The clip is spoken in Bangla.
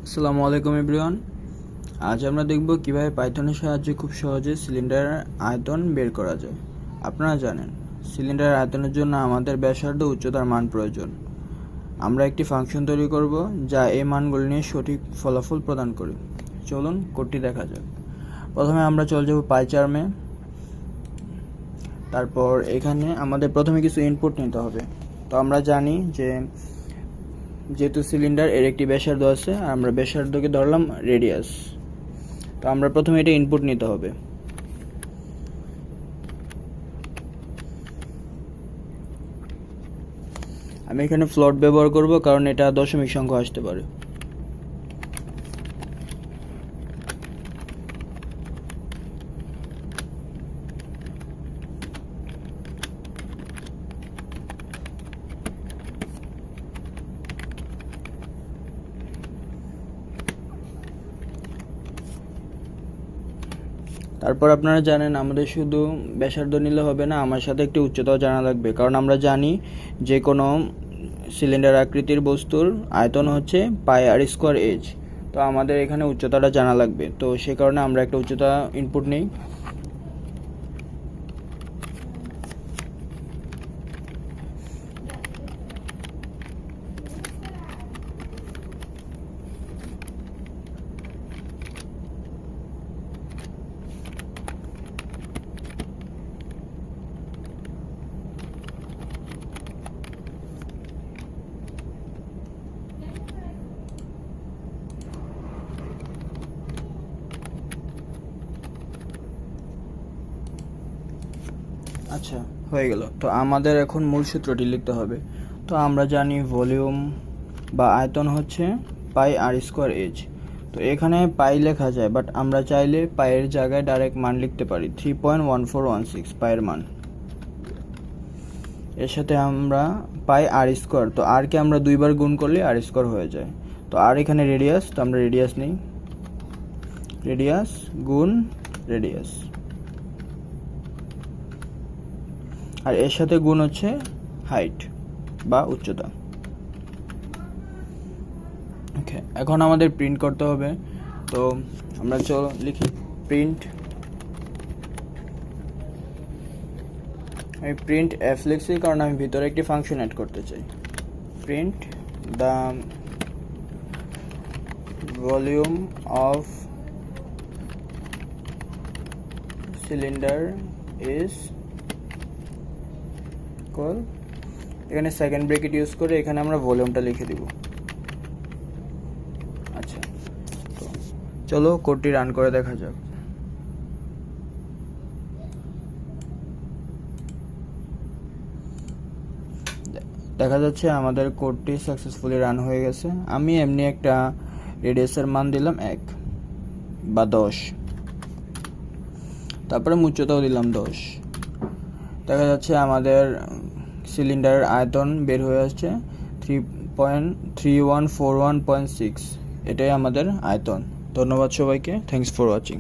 আসসালামু আলাইকুম এভরিওয়ান। আজ আমরা দেখব কিভাবে পাইথনের সাহায্যে খুব সহজে সিলিন্ডারের আয়তন বের করা যায়। আপনারা জানেন সিলিন্ডারের আয়তনের জন্য আমাদের ব্যাসার্ধ উচ্চতার মান প্রয়োজন। আমরা একটি ফাংশন তৈরি করব যা এই মানগুলি নিয়ে সঠিক ফলাফল প্রদান করে। চলুন কোডটি দেখা যাক। প্রথমে আমরা চলে যাব পাইচার্মে। তারপর এখানে আমাদের প্রথমে কিছু ইনপুট নিতে হবে। তো আমরা জানি যেহেতু সিলিন্ডার এর একটি ব্যাসার্ধ আছে, আমরা ব্যাসার্ধকে ধরলাম রেডিয়াস। তো আমরা প্রথমে এটা ইনপুট নিতে হবে। আমি এখানে ফ্লোট ব্যবহার করব কারণ এটা দশমিক সংখ্যা আসতে পারে। তারপর আপনারা জানেন আমাদের শুধু ব্যাসার্ধ নিলে হবে না, আমার সাথে একটি উচ্চতাও জানা লাগবে, কারণ আমরা জানি যে কোনো সিলিন্ডার আকৃতির বস্তুর আয়তন হচ্ছে পাই আর স্কোয়ার এইচ। তো আমাদের এখানে উচ্চতাটা জানা লাগবে, তো সে কারণে আমরা একটা উচ্চতা ইনপুট নিই। আচ্ছা, হয়ে গেল। তো আমাদের এখন মূল সূত্রটি লিখতে হবে। তো আমরা জানি ভলিউম বা আয়তন হচ্ছে পাই আর স্কোয়ার এইচ। তো এখানে পাই লেখা যায়, বাট আমরা চাইলে পাইয়ের জায়গায় ডাইরেক্ট মান লিখতে পারি 3.1416 পাইয়ের মান। এর সাথে আমরা পাই আর স্কোয়ার, তো আরকে আমরা দুইবার গুণ করলে আর স্কোয়ার হয়ে যায়। তো আর এখানে রেডিয়াস, তো আমরা রেডিয়াস নিই, রেডিয়াস গুণ রেডিয়াস, আর এর সাথে গুণ হচ্ছে হাইট বা উচ্চতা। ওকে, এখন আমাদের প্রিন্ট করতে হবে। তো আমরা চলো লিখি প্রিন্ট। আমি প্রিন্ট এফ লিখছি কারণ আমি ভিতরে একটি ফাংশন অ্যাড করতে চাই। Print the volume of cylinder is equal, এখানে সেকেন্ড ব্র্যাকেট ইউজ করে এখানে আমরা ভলিউমটা লিখে দিব। আচ্ছা, তো চলো কোডটি রান করে দেখা যাক। দেখা যাচ্ছে আমাদের কোডটি সাকসেসফুলি রান হয়ে গেছে। আমি এমনি একটা রেডিয়াসের মান দিলাম 1 বা 10, তারপরে উচ্চতাও দিলাম 10। দেখা যাচ্ছে আমাদের সিলিন্ডারের আয়তন বের হয়ে আসছে 3.3141.6। এটাই আমাদের আয়তন। ধন্যবাদ সবাইকে, থ্যাঙ্কস ফর ওয়াচিং।